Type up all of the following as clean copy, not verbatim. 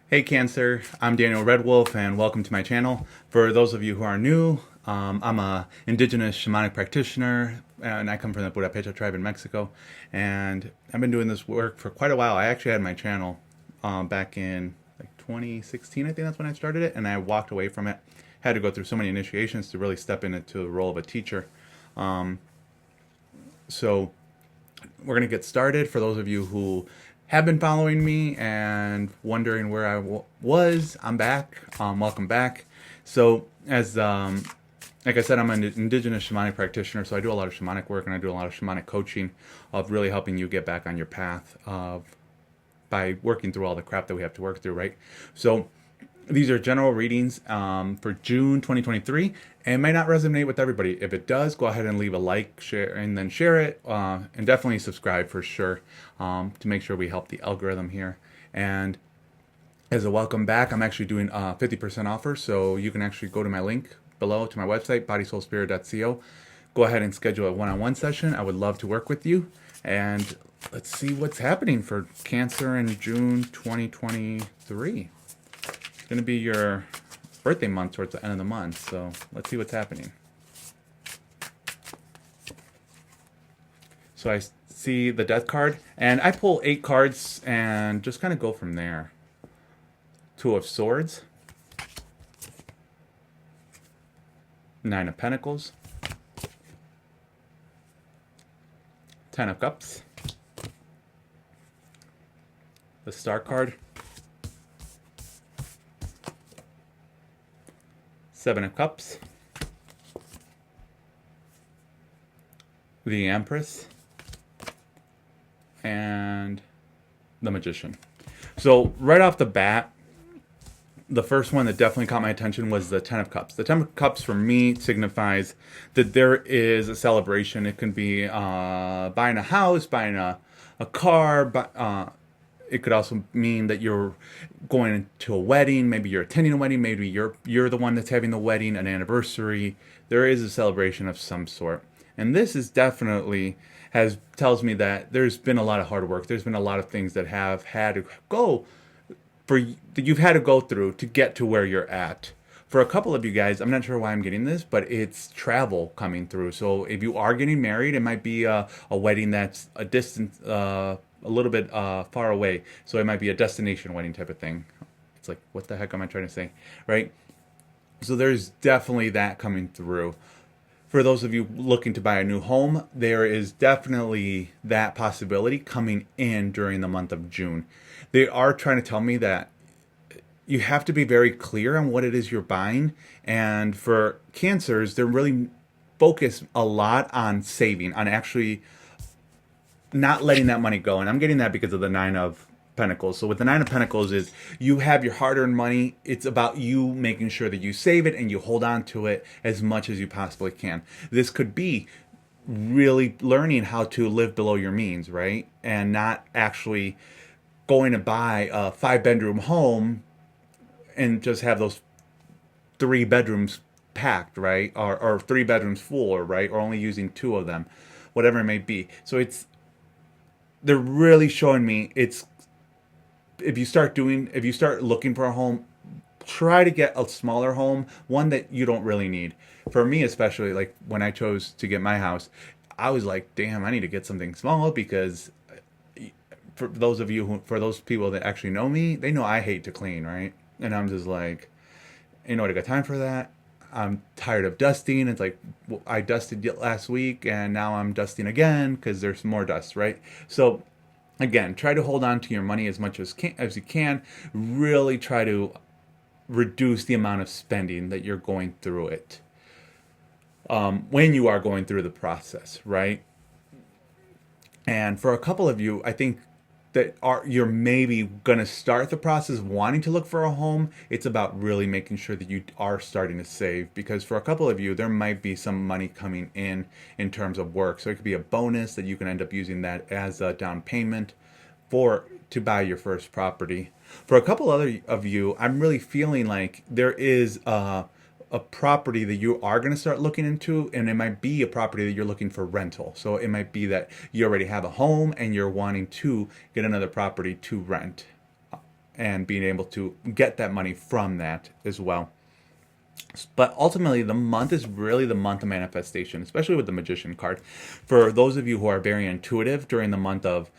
Hey Cancer, I'm Daniel Red Wolf and welcome to my channel. For those of you who are new, I'm a indigenous shamanic practitioner and I come from the Purépecha tribe in Mexico, and I've been doing this work for quite a while. I actually had my channel back in like 2016, I think that's when I started it, and I walked away from it. Had to go through so many initiations to really step into the role of a teacher. So we're going to get started. For those of you who have been following me and wondering where I was, I'm back. Welcome back. So, like I said, I'm an indigenous shamanic practitioner, so I do a lot of shamanic work and I do a lot of shamanic coaching of really helping you get back on your path by working through all the crap that we have to work through, right? So, these are general readings for June 2023, and it might not resonate with everybody. If it does, go ahead and leave a like, share, and then share it, and definitely subscribe for sure to make sure we help the algorithm here. And as a welcome back, I'm actually doing a 50% offer, so you can actually go to my link below to my website, bodysoulspirit.co. Go ahead and schedule a one-on-one session. I would love to work with you, and let's see what's happening for Cancer in June 2023. It's going to be your birthday month towards the end of the month, so let's see what's happening. So I see the death card, and I pull 8 cards and just kind of go from there. 2 of Swords, 9 of Pentacles, 10 of Cups, the Star card, 7 of Cups, the Empress, and the Magician. So right off the bat, the first one that definitely caught my attention was the 10 of Cups. The 10 of Cups for me signifies that there is a celebration. It can be buying a house, buying a car, it could also mean that you're going to a wedding. Maybe you're attending a wedding. Maybe you're the one that's having the wedding, an anniversary. There is a celebration of some sort. And this is definitely tells me that there's been a lot of hard work. There's been a lot of things that have had to go that you've had to go through to get to where you're at. For a couple of you guys, I'm not sure why I'm getting this, but it's travel coming through. So if you are getting married, it might be a wedding that's a distance, a little bit far away. So it might be a destination wedding type of thing. It's like, what the heck am I trying to say, right? So there's definitely that coming through. For those of you looking to buy a new home, there is definitely that possibility coming in during the month of June. They are trying to tell me that you have to be very clear on what it is you're buying. And for Cancers, they're really focused a lot on saving, on actually not letting that money go. And I'm getting that because of the 9 of Pentacles. So with the 9 of Pentacles is you have your hard-earned money. It's about you making sure that you save it and you hold on to it as much as you possibly can. This could be really learning how to live below your means, right? And not actually going to buy a 5-bedroom home and just have those 3 bedrooms packed, right? Or 3 bedrooms full, right? Or only using 2 of them, whatever it may be. So they're really showing me if you start looking for a home, try to get a smaller home, one that you don't really need. For me especially, like when I chose to get my house, I was like, damn, I need to get something small because for those people that actually know me, they know I hate to clean, right? And I'm just like, you know what, I got time for that. I'm tired of dusting. It's like, I dusted last week and now I'm dusting again because there's more dust, right? So again, try to hold on to your money as much as you can. Really try to reduce the amount of spending that you're going through it when you are going through the process, right? And for a couple of you, I think that you're maybe going to start the process of wanting to look for a home. It's about really making sure that you are starting to save, because for a couple of you, there might be some money coming in terms of work. So it could be a bonus that you can end up using that as a down payment to buy your first property. For a couple other of you, I'm really feeling like there is a property that you are going to start looking into, and it might be a property that you're looking for rental. So it might be that you already have a home and you're wanting to get another property to rent. and being able to get that money from that as well. But ultimately, the month is really the month of manifestation, especially with the Magician card. For those of you who are very intuitive during the month of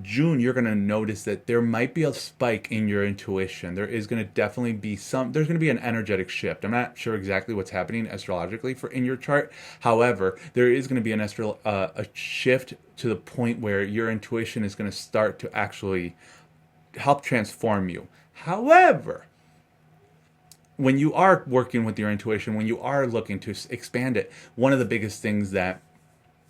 June, you're going to notice that there might be a spike in your intuition. There is going to definitely be there's going to be an energetic shift. I'm not sure exactly what's happening astrologically in your chart. However, there is going to be a shift to the point where your intuition is going to start to actually help transform you. However, when you are working with your intuition, when you are looking to expand it, one of the biggest things that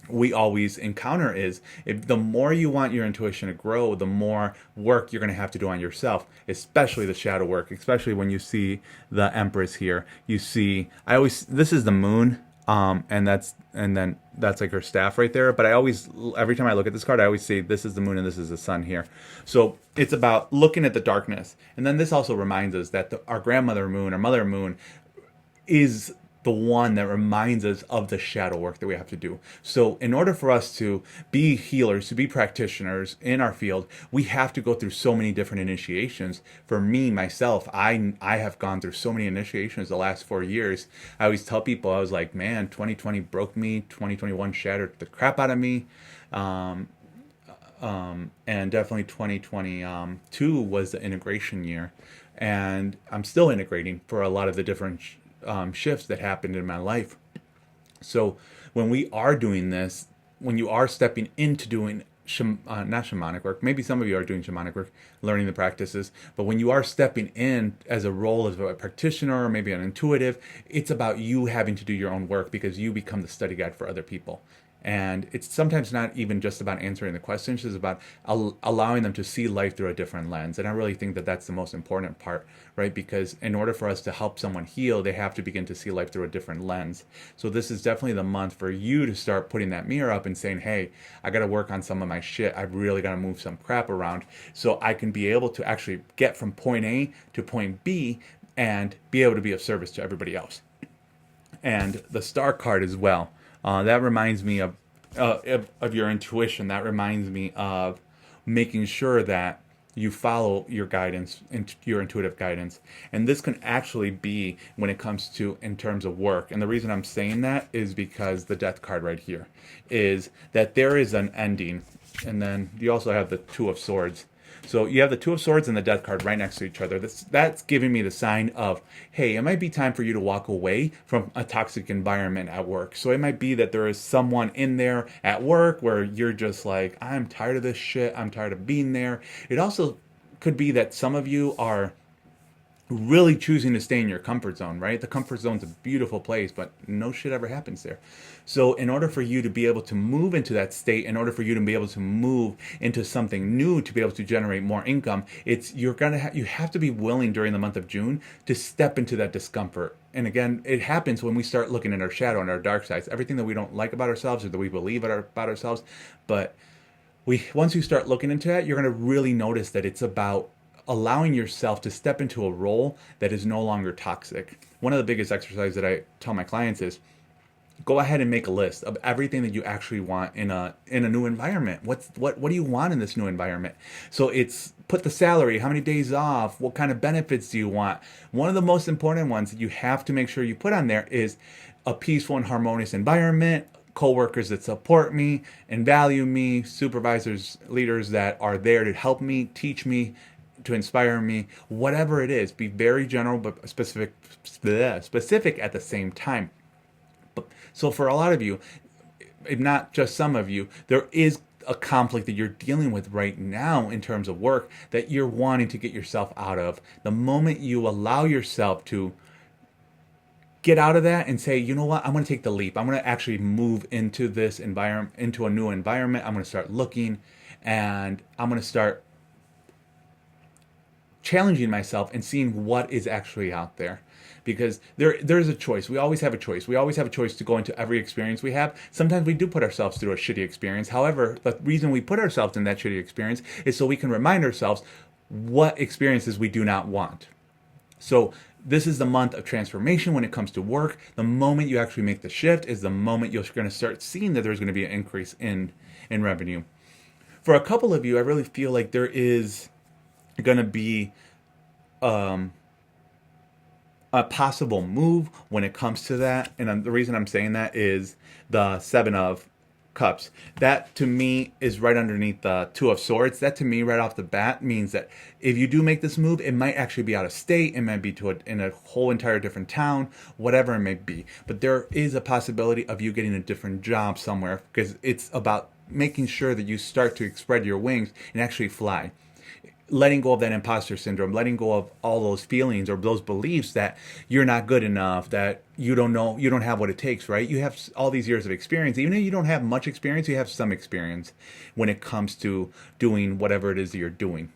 we always encounter is the more you want your intuition to grow, the more work you're going to have to do on yourself, especially the shadow work, especially when you see the Empress here. You see, this is the moon, and then that's like her staff right there. But every time I look at this card, I always say this is the moon and this is the sun here. So it's about looking at the darkness. And then this also reminds us that our grandmother moon, our mother moon, is the one that reminds us of the shadow work that we have to do. So in order for us to be healers, to be practitioners in our field, we have to go through so many different initiations. For me, myself, I have gone through so many initiations the last 4 years. I always tell people, I was like, man, 2020 broke me, 2021 shattered the crap out of me. And definitely 2022 was the integration year. And I'm still integrating for a lot of the different shifts that happened in my life. So when we are doing this, when you are stepping into doing not shamanic work, maybe some of you are doing shamanic work, learning the practices, but when you are stepping in as a role as a practitioner or maybe an intuitive, it's about you having to do your own work because you become the study guide for other people. And it's sometimes not even just about answering the questions, it's about allowing them to see life through a different lens. And I really think that that's the most important part, right? Because in order for us to help someone heal, they have to begin to see life through a different lens. So this is definitely the month for you to start putting that mirror up and saying, hey, I got to work on some of my shit. I've really got to move some crap around so I can be able to actually get from point A to point B and be able to be of service to everybody else. And the Star card as well. That reminds me of your intuition. That reminds me of making sure that you follow your guidance, your intuitive guidance. And this can actually be when it comes to in terms of work. And the reason I'm saying that is because the Death card right here is that there is an ending. And then you also have the Two of Swords. So you have the Two of Swords and the Death card right next to each other. That's giving me the sign of, hey, it might be time for you to walk away from a toxic environment at work. So it might be that there is someone in there at work where you're just like, I'm tired of this shit. I'm tired of being there. It also could be that some of you are really choosing to stay in your comfort zone, right? The comfort zone's a beautiful place, but no shit ever happens there. So in order for you to be able to move into that state, in order for you to be able to move into something new, to be able to generate more income, you have to be willing during the month of June to step into that discomfort. And again, it happens when we start looking at our shadow and our dark sides, everything that we don't like about ourselves or that we believe about ourselves. But once you start looking into that, you're going to really notice that it's about allowing yourself to step into a role that is no longer toxic. One of the biggest exercises that I tell my clients is go ahead and make a list of everything that you actually want in a new environment. What do you want in this new environment? So it's put the salary, how many days off, what kind of benefits do you want? One of the most important ones that you have to make sure you put on there is a peaceful and harmonious environment, coworkers that support me and value me, supervisors, leaders that are there to help me, teach me, to inspire me, whatever it is. Be very general but specific at the same time. So for a lot of you, if not just some of you, there is a conflict that you're dealing with right now in terms of work that you're wanting to get yourself out of. The moment you allow yourself to get out of that and say, you know what, I'm going to take the leap. I'm going to actually move into this environment, into a new environment. I'm going to start looking and I'm going to start challenging myself and seeing what is actually out there. Because there's a choice. We always have a choice. We always have a choice to go into every experience we have. Sometimes we do put ourselves through a shitty experience. However, the reason we put ourselves in that shitty experience is so we can remind ourselves what experiences we do not want. So this is the month of transformation when it comes to work. The moment you actually make the shift is the moment you're going to start seeing that there's going to be an increase in revenue. For a couple of you, I really feel like there is going to be a possible move when it comes to that. And the reason I'm saying that is the Seven of Cups. That to me is right underneath the Two of Swords. That to me, right off the bat, means that if you do make this move, it might actually be out of state. It might be in a whole entire different town, whatever it may be. But there is a possibility of you getting a different job somewhere, because it's about making sure that you start to spread your wings and actually fly, letting go of that imposter syndrome, letting go of all those feelings or those beliefs that you're not good enough, that you don't know, you don't have what it takes, right? You have all these years of experience. Even if you don't have much experience, you have some experience when it comes to doing whatever it is that you're doing.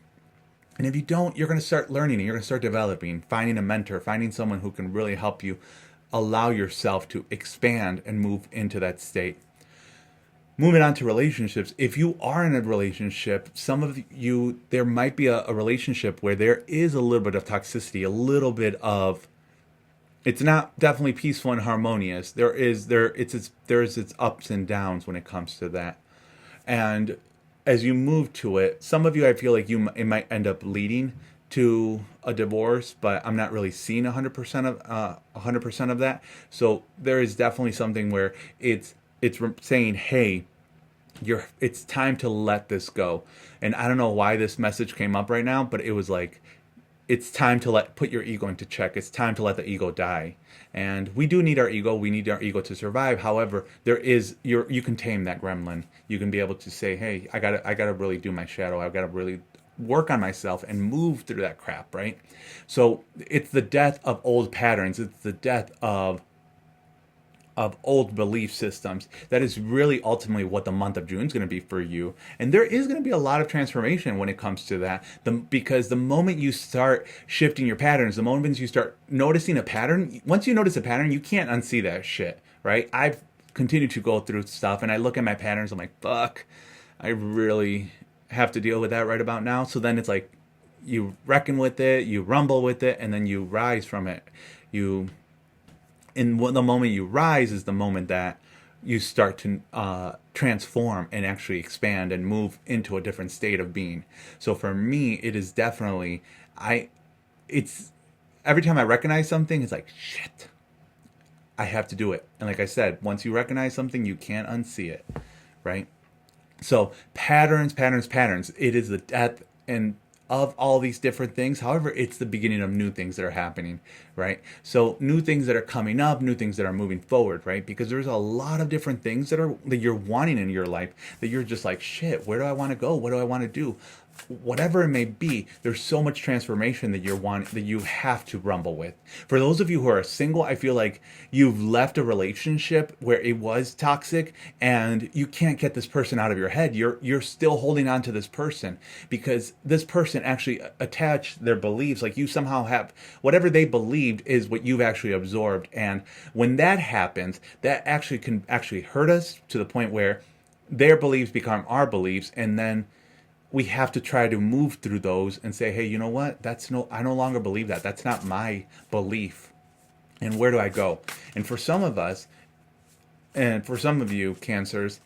And if you don't, you're going to start learning and you're going to start developing, finding a mentor, finding someone who can really help you allow yourself to expand and move into that state. Moving on to relationships. If you are in a relationship, some of you, there might be a relationship where there is a little bit of toxicity, a little bit of, it's not definitely peaceful and harmonious. There's its ups and downs when it comes to that. And as you move to it, some of you, I feel like it might end up leading to a divorce, but I'm not really seeing 100% of that. So there is definitely something where it's saying, hey, it's time to let this go. And I don't know why this message came up right now, but it was like, it's time to put your ego into check. It's time to let the ego die. And we do need our ego. We need our ego to survive. However, you can tame that gremlin. You can be able to say, hey, I gotta really do my shadow. I gotta really work on myself and move through that crap, right? So it's the death of old patterns. It's the death of old belief systems. That is really ultimately what the month of June is going to be for you. And there is going to be a lot of transformation when it comes to that. Because the moment you start shifting your patterns, the moment you start noticing a pattern, once you notice a pattern, you can't unsee that shit, right? I've continued to go through stuff and I look at my patterns, I'm like, fuck, I really have to deal with that right about now. So then it's like, you reckon with it, you rumble with it, and then you rise from it. And the moment you rise is the moment that you start to transform and actually expand and move into a different state of being. So for me, it is definitely, it's every time I recognize something, it's like, shit, I have to do it. And like I said, once you recognize something, you can't unsee it, right? So patterns. It is the death and of all these different things. However, it's the beginning of new things that are happening, right? So new things that are coming up, new things that are moving forward, right? Because there's a lot of different things that you're wanting in your life that you're just like, shit, where do I want to go? What do I want to do? Whatever it may be, there's so much transformation that you have to rumble with. For those of you who are single, I feel like you've left a relationship where it was toxic and you can't get this person out of your head. You're still holding on to this person because this person actually attached their beliefs. Like you somehow have whatever they believed is what you've actually absorbed. And when that happens, that actually can actually hurt us to the point where their beliefs become our beliefs, and then we have to try to move through those and say, hey, you know what? I no longer believe that. That's not my belief. And where do I go? And for some of us, and for some of you, Cancers,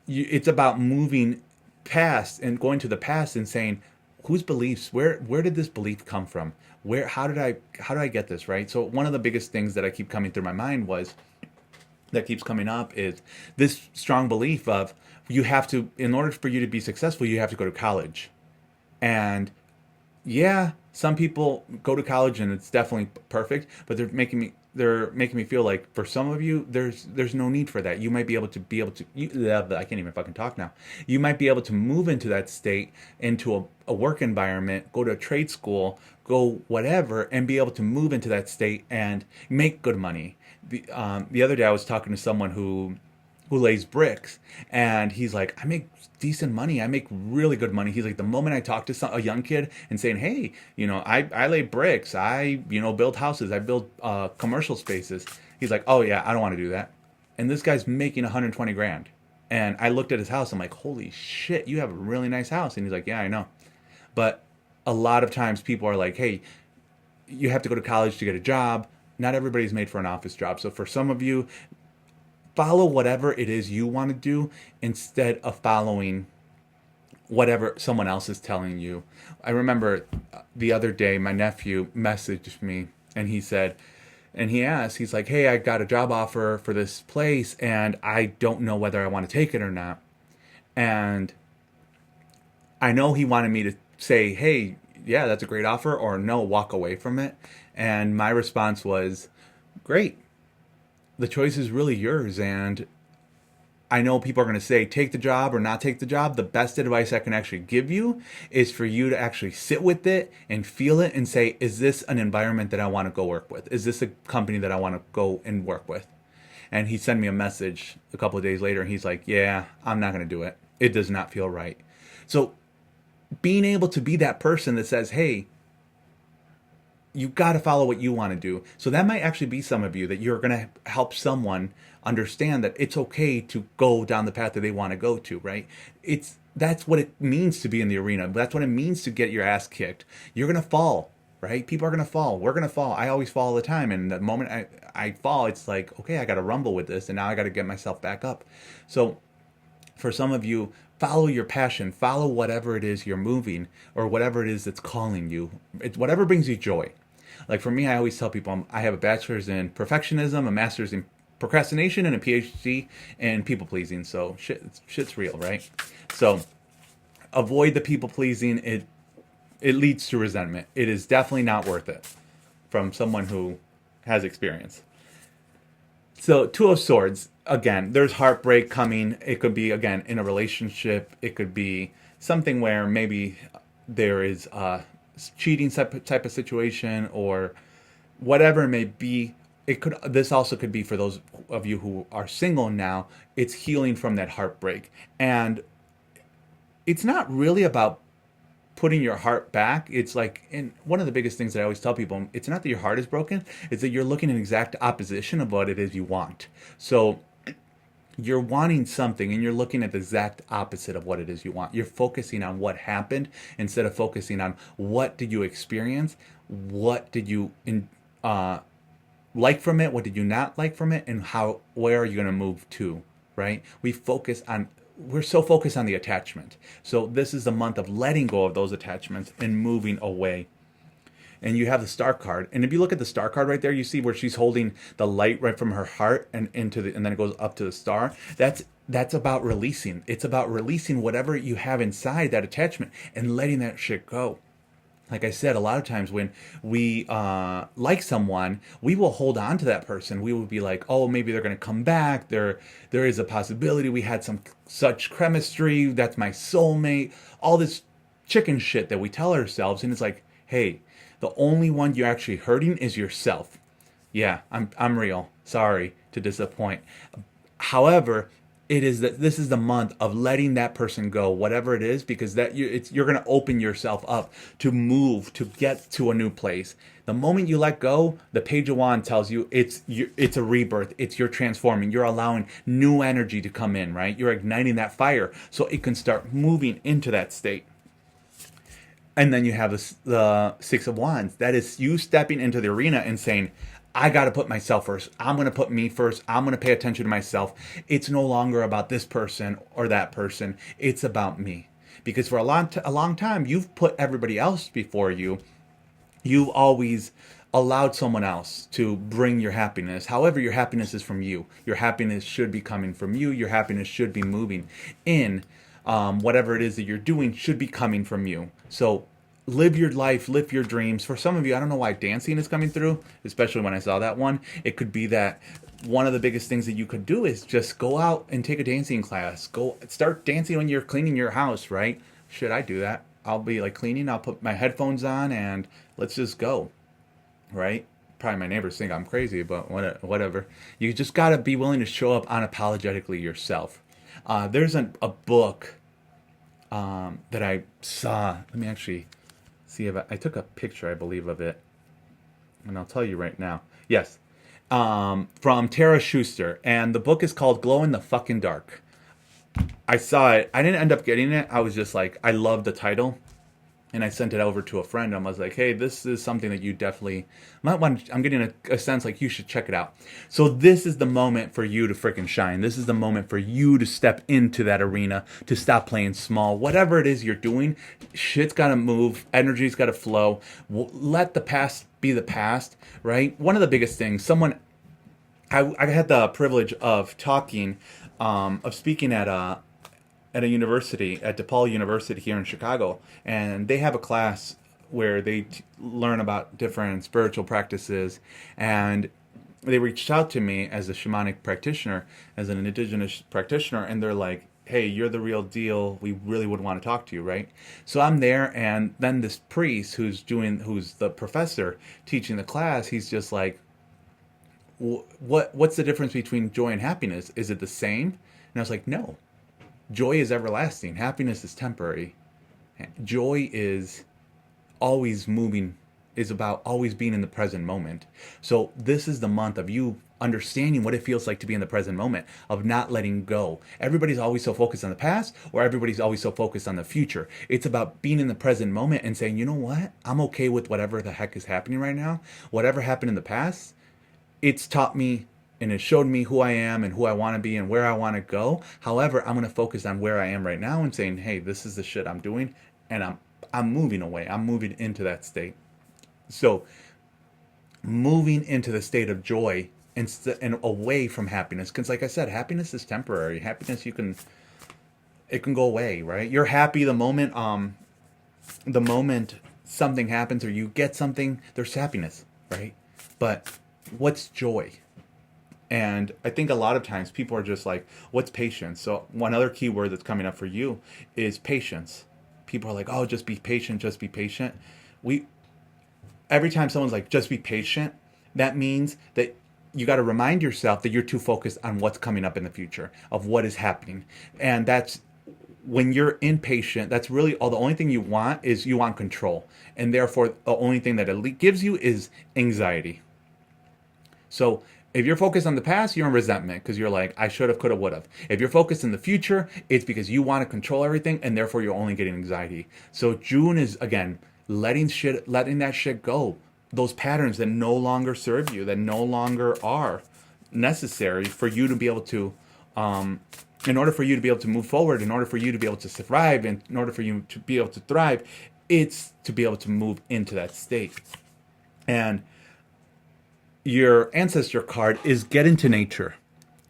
it's about moving past and going to the past and saying, whose beliefs? Where did this belief come from? How did I get this, right? So one of the biggest things that I keep coming through my mind that keeps coming up is this strong belief of you have to, in order for you to be successful, you have to go to college. And yeah, some people go to college and it's definitely perfect, but they're making me feel like for some of you, there's no need for that. You might be able to I can't even fucking talk now. You might be able to move into that state, into a work environment, go to a trade school, go whatever, and be able to move into that state and make good money. The other day I was talking to someone who lays bricks, and he's like, I make decent money. I make really good money. He's like, the moment I talk to a young kid and saying, hey, I lay bricks, I build houses, I build commercial spaces, he's like, oh yeah, I don't want to do that. And this guy's making 120 grand. And I looked at his house, I'm like, holy shit, you have a really nice house. And he's like, yeah, I know. But a lot of times people are like, hey, you have to go to college to get a job. Not everybody's made for an office job. So for some of you, follow whatever it is you want to do instead of following whatever someone else is telling you. I remember the other day my nephew messaged me and he said, and he asked, he's like, hey, I got a job offer for this place and I don't know whether I want to take it or not. And I know he wanted me to say, hey, yeah, that's a great offer, or no, walk away from it. And my response was, great. The choice is really yours. And I know people are going to say, take the job or not take the job. The best advice I can actually give you is for you to actually sit with it and feel it and say, is this an environment that I want to go work with? Is this a company that I want to go and work with? And he sent me a message a couple of days later and he's like, yeah, I'm not going to do it. It does not feel right. So being able to be that person that says, hey, you got to follow what you want to do. So that might actually be some of you, that you're going to help someone understand that it's okay to go down the path that they want to go to, right? That's what it means to be in the arena. That's what it means to get your ass kicked. You're going to fall, right? People are going to fall. We're going to fall. I always fall all the time. And the moment I fall, it's like, okay, I got to rumble with this. And now I got to get myself back up. So for some of you, follow your passion. Follow whatever it is you're moving or whatever it is that's calling you. It's whatever brings you joy. Like for me, I always tell people I have a bachelor's in perfectionism, a master's in procrastination, and a PhD in people pleasing. So shit's real, right? So avoid the people pleasing. It leads to resentment. It is definitely not worth it from someone who has experience. So Two of Swords, again, there's heartbreak coming. It could be, again, in a relationship. It could be something where maybe there is a cheating type of situation or whatever it may be. This also could be for those of you who are single now. It's healing from that heartbreak. And it's not really about putting your heart back. It's like, and one of the biggest things that I always tell people, it's not that your heart is broken, it's that you're looking in exact opposition of what it is you want. So you're wanting something and you're looking at the exact opposite of what it is you want. You're focusing on what happened instead of focusing on what did you experience, what did you like from it, what did you not like from it, and where are you going to move to, right? We're so focused on the attachment. So this is the month of letting go of those attachments and moving away. And you have the Star card. And if you look at the Star card right there, you see where she's holding the light right from her heart and and then it goes up to the star. That's about releasing. It's about releasing whatever you have inside that attachment and letting that shit go. Like I said, a lot of times when we like someone, we will hold on to that person. We will be like, oh, maybe they're going to come back. There is a possibility we had such chemistry. That's my soulmate. All this chicken shit that we tell ourselves. And it's like, hey, the only one you're actually hurting is yourself. Yeah, I'm real. Sorry to disappoint. However, this is the month of letting that person go, whatever it is, because you're going to open yourself up to move, to get to a new place. The moment you let go, the Page of Wands tells you it's a rebirth. You're transforming. You're allowing new energy to come in, right? You're igniting that fire so it can start moving into that state. And then you have the Six of Wands. That is you stepping into the arena and saying, I got to put myself first. I'm going to put me first. I'm going to pay attention to myself. It's no longer about this person or that person. It's about me. Because for a long time, you've put everybody else before you. You've always allowed someone else to bring your happiness. However, your happiness is from you. Your happiness should be coming from you. Your happiness should be moving in. Whatever it is that you're doing should be coming from you. So live your life, live your dreams. For some of you, I don't know why dancing is coming through, especially when I saw that one. It could be that one of the biggest things that you could do is just go out and take a dancing class. Go start dancing when you're cleaning your house, right? Should I do that? I'll be like cleaning, I'll put my headphones on and let's just go, right? Probably my neighbors think I'm crazy, but whatever. You just got to be willing to show up unapologetically yourself. There's a book that I saw. Let me actually see if I took a picture, I believe, of it, and I'll tell you right now. Yes, from Tara Schuster, and the book is called Glow in the Fucking Dark. I saw it. I didn't end up getting it. I was just like, I love the title. and I sent it over to a friend. I was like, hey, this is something that you definitely might want. I'm getting a sense like you should check it out. So this is the moment for you to freaking shine. This is the moment for you to step into that arena, to stop playing small. Whatever it is you're doing, shit's got to move. Energy's got to flow. Let the past be the past, right? One of the biggest things, I had the privilege of speaking at a university, at DePaul University here in Chicago, and they have a class where they learn about different spiritual practices, and they reached out to me as a shamanic practitioner, as an indigenous practitioner, and they're like, hey, you're the real deal. We really would want to talk to you, right? So I'm there, and then this priest who's the professor teaching the class, he's just like, what's the difference between joy and happiness? Is it the same? And I was like, no. Joy is everlasting. Happiness is temporary. Joy is always moving, is about always being in the present moment. So this is the month of you understanding what it feels like to be in the present moment, of not letting go. Everybody's always so focused on the past, or everybody's always so focused on the future. It's about being in the present moment and saying, you know what? I'm okay with whatever the heck is happening right now. Whatever happened in the past, it's taught me and it showed me who I am and who I want to be and where I want to go. However, I'm going to focus on where I am right now and saying, hey, this is the shit I'm doing, and I'm moving away. I'm moving into that state. So moving into the state of joy and away from happiness, because like I said, happiness is temporary. Happiness, it can go away, right? You're happy the moment something happens or you get something, there's happiness, right? But what's joy? And I think a lot of times people are just like, what's patience? So one other key word that's coming up for you is patience. People are like, oh, just be patient, just be patient. Every time someone's like, just be patient, that means that you got to remind yourself that you're too focused on what's coming up in the future, of what is happening. And that's when you're impatient, that's really all. The only thing you want is you want control. And therefore, the only thing that it gives you is anxiety. So if you're focused on the past, you're in resentment because you're like, I should have, could have, would have. If you're focused in the future, it's because you want to control everything, and therefore you're only getting anxiety. So June is, again, letting that shit go. Those patterns that no longer serve you, that no longer are necessary for you to be able to, in order for you to be able to move forward, in order for you to be able to survive, and in order for you to be able to thrive, it's to be able to move into that state. And your ancestor card is get into nature.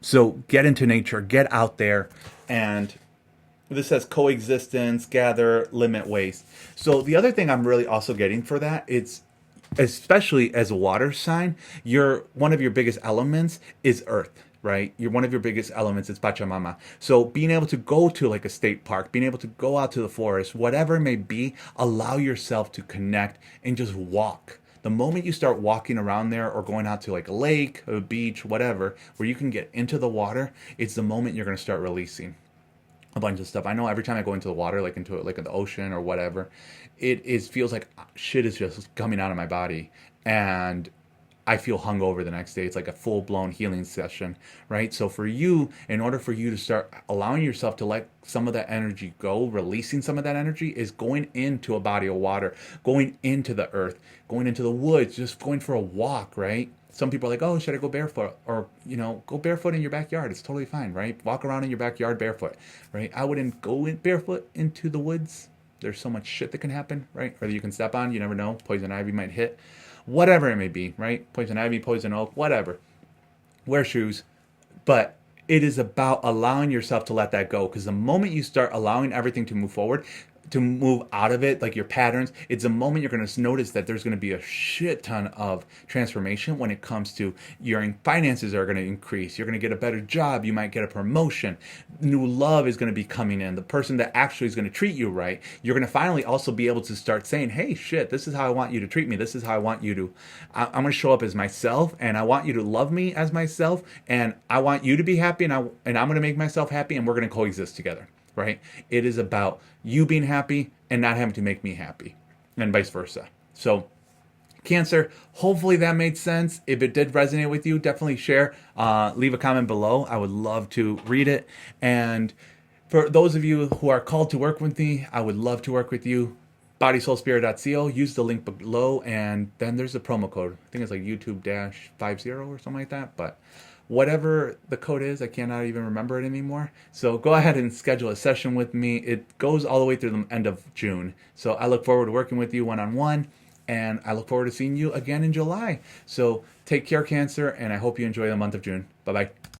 So get into nature, get out there, and this says coexistence, gather, limit waste. So the other thing I'm really also getting for that, it's especially as a water sign, one of your biggest elements is earth, right? One of your biggest elements is Pachamama. So being able to go to like a state park, being able to go out to the forest, whatever it may be, allow yourself to connect and just walk. The moment you start walking around there or going out to like a lake, a beach, whatever, where you can get into the water, it's the moment you're going to start releasing a bunch of stuff. I know every time I go into the water, like into the ocean or whatever, it feels like shit is just coming out of my body, and I feel hungover the next day. It's like a full-blown healing session, right? So for you, in order for you to start allowing yourself to let some of that energy go, releasing some of that energy, is going into a body of water, going into the earth, going into the woods, just going for a walk, right? Some people are like, oh, should I go barefoot? Or, go barefoot in your backyard. It's totally fine, right? Walk around in your backyard barefoot, right? I wouldn't go barefoot into the woods. There's so much shit that can happen, right? Or that you can step on. You never know. Poison ivy might hit. Whatever it may be, right? Poison ivy, poison oak, whatever. Wear shoes. But it is about allowing yourself to let that go. Because the moment you start allowing everything to move forward, to move out of it, like your patterns, it's a moment you're going to notice that there's going to be a shit ton of transformation when it comes to your finances are going to increase. You're going to get a better job. You might get a promotion. New love is going to be coming in. The person that actually is going to treat you right. You're going to finally also be able to start saying, hey, shit, this is how I want you to treat me. This is how I want you to, I'm going to show up as myself, and I want you to love me as myself, and I want you to be happy, and I'm going to make myself happy, and we're going to coexist together. Right? It is about you being happy and not having to make me happy, and vice versa. So, Cancer, hopefully that made sense. If it did resonate with you, definitely share. Leave a comment below. I would love to read it. And for those of you who are called to work with me, I would love to work with you. bodysoulspirit.co. Use the link below, and then there's a promo code. I think it's like YouTube-50 or something like that. But whatever the code is, I cannot even remember it anymore. So go ahead and schedule a session with me. It goes all the way through the end of June. So I look forward to working with you one-on-one, and I look forward to seeing you again in July. So take care, Cancer, and I hope you enjoy the month of June. Bye-bye.